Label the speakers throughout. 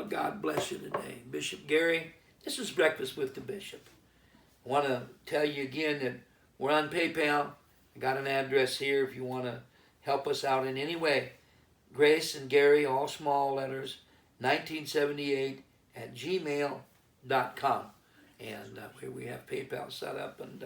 Speaker 1: Well, God bless you today. Bishop Gary, this is Breakfast with the Bishop. I want to tell you again that we're on PayPal. I got an address here if you want to help us out in any way. Grace and Gary, all small letters, 1978 at gmail.com. And we have PayPal set up, and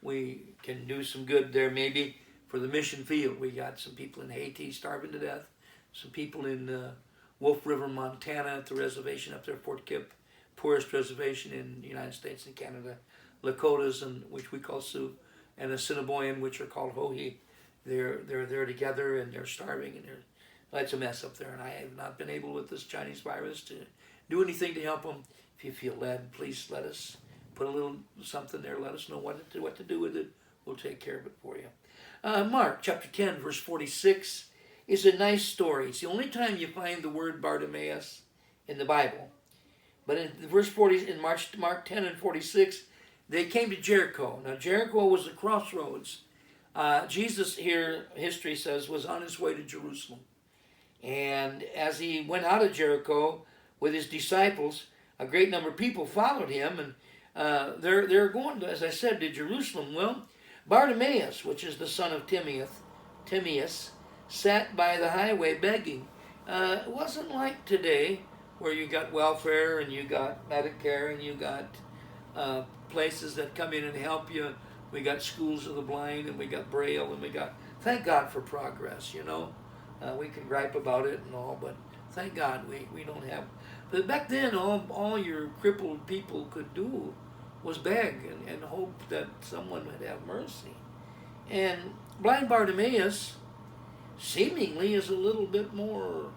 Speaker 1: we can do some good there maybe for the mission field. We got some people in Haiti starving to death, some people in Wolf River, Montana at the reservation up there, Fort Kip, poorest reservation in the United States and Canada. Lakotas, and which we call Sioux, and Assiniboine, which are called Hohi. They're there together, and they're starving, and it's a mess up there. And I have not been able with this Chinese virus to do anything to help them. If you feel led, please let us put a little something there. Let us know what to do with it. We'll take care of it for you. Mark chapter 10, verse 46 is a nice story. It's the only time you find the word Bartimaeus in the Bible. But in verse 40, in Mark 10 and 46, they came to Jericho. Now Jericho was a crossroads. Jesus here, history says, was on his way to Jerusalem. And as he went out of Jericho with his disciples, a great number of people followed him. And they're going, as I said, to Jerusalem. Well, Bartimaeus, which is the son of Timaeus, sat by the highway begging. It wasn't like today where you got welfare and you got Medicare and you got places that come in and help you. We got schools of the blind and we got Braille and we got, thank God for progress, you know. We can gripe about it and all, but thank God we don't have. But back then, all your crippled people could do was beg and hope that someone would have mercy. And blind Bartimaeus seemingly is a little bit more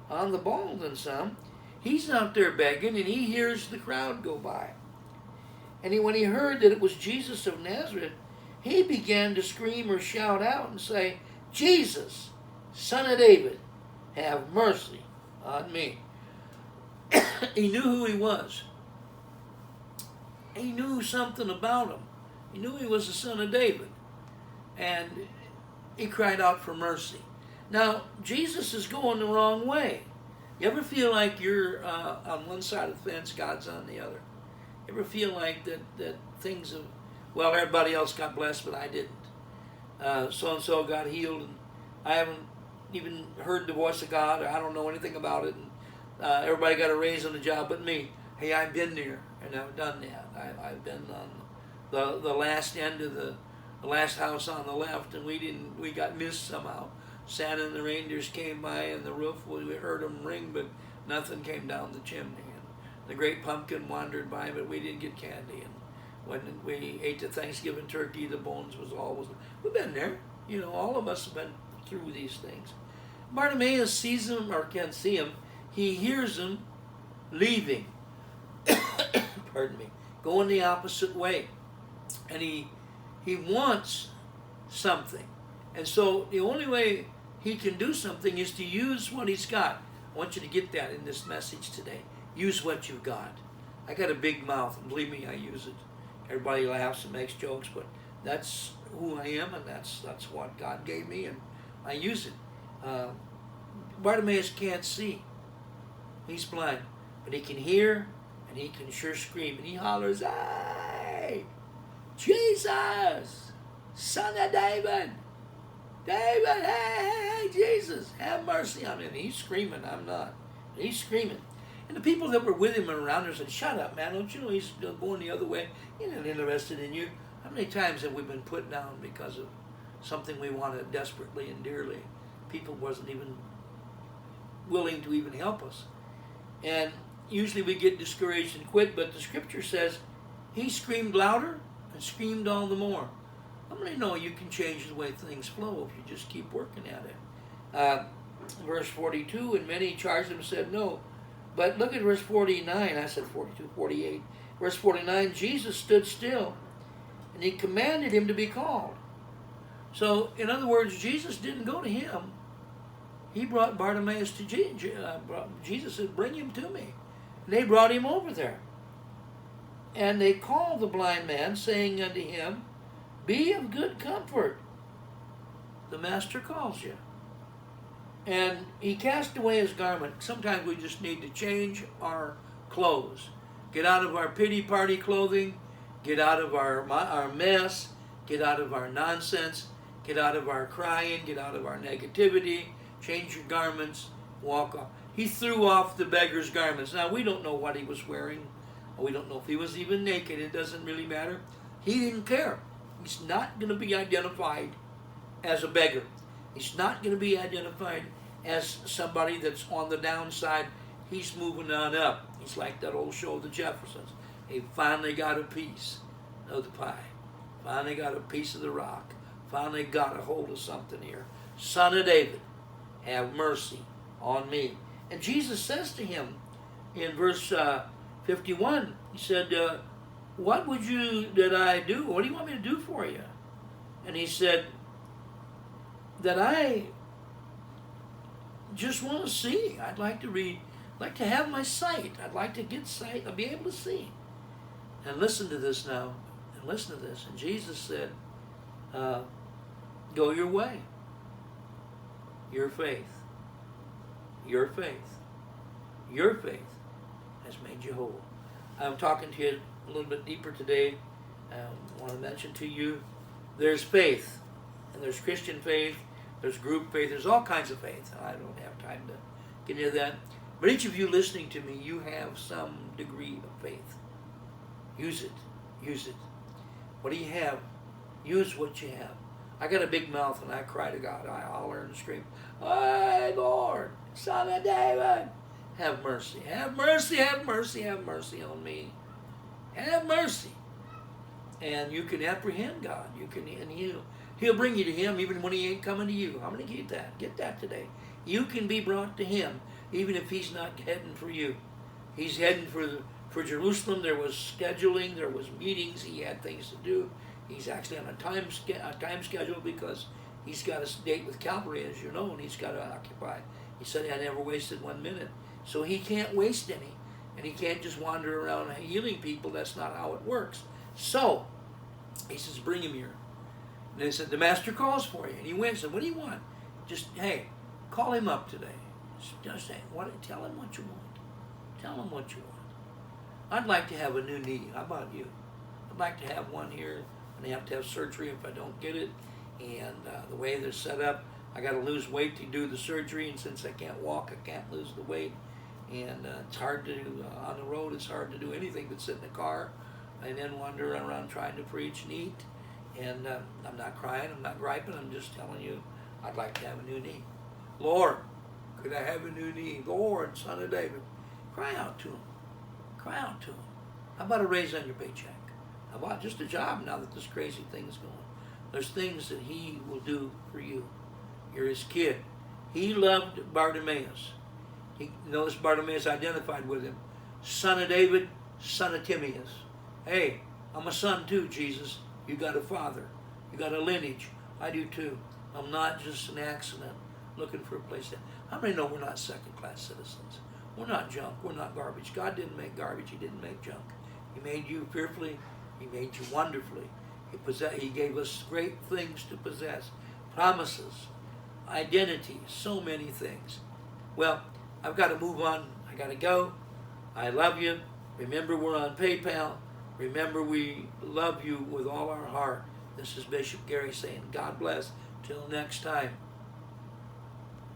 Speaker 1: on the ball than some. He's out there begging and he hears the crowd go by. And when he heard that it was Jesus of Nazareth, he began to scream or shout out and say, Jesus, Son of David, have mercy on me. He knew who he was. He knew something about him. He knew he was the Son of David. And he cried out for mercy. Now, Jesus is going the wrong way. You ever feel like you're on one side of the fence, God's on the other? You ever feel like that things have, well, everybody else got blessed, but I didn't. So-and-so got healed, and I haven't even heard the voice of God, or I don't know anything about it, and everybody got a raise on the job but me. Hey, I've been there, and I've done that. I've been on the last end of the last house on the left, and we got missed somehow. Santa and the reindeers came by and the roof, we heard them ring, but nothing came down the chimney. And the great pumpkin wandered by, but we didn't get candy. And when we ate the Thanksgiving turkey, the bones was always, we've been there. You know, all of us have been through these things. Bartimaeus sees him, or can't see him. He hears him leaving. Pardon me. Going the opposite way. And he wants something. And so the only way he can do something is to use what he's got. I want you to get that in this message today. Use what you've got. I got a big mouth, and believe me, I use it. Everybody laughs and makes jokes, but that's who I am, and that's what God gave me, and I use it. Bartimaeus can't see. He's blind, but he can hear, and he can sure scream, and he hollers, "Hey, Jesus, Son of David! David, hey, Jesus, have mercy on me." And he's screaming, I'm not. He's screaming. And the people that were with him and around him said, "Shut up, man, don't you know he's going the other way? He's not interested in you." How many times have we been put down because of something we wanted desperately and dearly? People wasn't even willing to even help us. And usually we get discouraged and quit, but the scripture says he screamed louder and screamed all the more. How many know you can change the way things flow if you just keep working at it? Verse 42, and many charged him and said no. But look at verse 49. I said 42, 48. Verse 49, Jesus stood still, and he commanded him to be called. So, in other words, Jesus didn't go to him. He brought Bartimaeus to Jesus said, "Bring him to me." And they brought him over there. And they called the blind man, saying unto him, "Be of good comfort. The master calls you." And he cast away his garment. Sometimes we just need to change our clothes. Get out of our pity party clothing. Get out of our mess. Get out of our nonsense. Get out of our crying. Get out of our negativity. Change your garments. Walk off. He threw off the beggar's garments. Now, we don't know what he was wearing. We don't know if he was even naked. It doesn't really matter. He didn't care. He's not going to be identified as a beggar. He's not going to be identified as somebody that's on the downside. He's moving on up. He's like that old show, The Jeffersons. He finally got a piece of the pie. Finally got a piece of the rock. Finally got a hold of something here. Son of David, have mercy on me. And Jesus says to him in verse 51, he said, what would you that I do? What do you want me to do for you? And he said, that I just want to see. I'd like to read, like to have my sight. I'd like to get sight. I'll be able to see. And listen to this now. And listen to this. And Jesus said, go your way. Your faith. Your faith. Your faith has made you whole. I'm talking to you a little bit deeper today. I want to mention to you, there's faith. And there's Christian faith. There's group faith. There's all kinds of faith. I don't have time to get into that. But each of you listening to me, you have some degree of faith. Use it. Use it. What do you have? Use what you have. I got a big mouth and I cry to God. I holler and scream, hey, Lord, Son of David, have mercy. Have mercy, have mercy, have mercy on me. Have mercy. And you can apprehend God. You can, and He'll bring you to Him even when He ain't coming to you. I'm going to get that. Get that today. You can be brought to Him even if He's not heading for you. He's heading for Jerusalem. There was scheduling. There was meetings. He had things to do. He's actually on a time schedule because he's got a date with Calvary, as you know, and he's got to occupy. He said, I never wasted 1 minute. So he can't waste any. And he can't just wander around healing people. That's not how it works. So he says, bring him here. And they said, the master calls for you. And he went and said, what do you want? Just, hey, call him up today. Just say, tell him what you want. Tell him what you want. I'd like to have a new knee. How about you? I'd like to have one here. And I have to have surgery if I don't get it. And the way they're set up, I got to lose weight to do the surgery. And since I can't walk, I can't lose the weight. And it's hard to do on the road. It's hard to do anything but sit in the car and then wander around trying to preach and eat. And I'm not crying. I'm not griping. I'm just telling you, I'd like to have a new knee. Lord, could I have a new knee? Lord, Son of David. Cry out to him. Cry out to him. How about a raise on your paycheck? How about just a job now that this crazy thing's going? There's things that he will do for you. You're his kid. He loved Bartimaeus. Notice Bartimaeus identified with him. Son of David, son of Timaeus. Hey, I'm a son too, Jesus. You got a father. You got a lineage. I do too. I'm not just an accident looking for a place to... How many know we're not second-class citizens? We're not junk. We're not garbage. God didn't make garbage. He didn't make junk. He made you fearfully. He made you wonderfully. He gave us great things to possess. Promises. Identity. So many things. Well, I've got to move on. I got to go. I love you. Remember, we're on PayPal. Remember, we love you with all our heart. This is Bishop Gary saying, God bless. Till next time.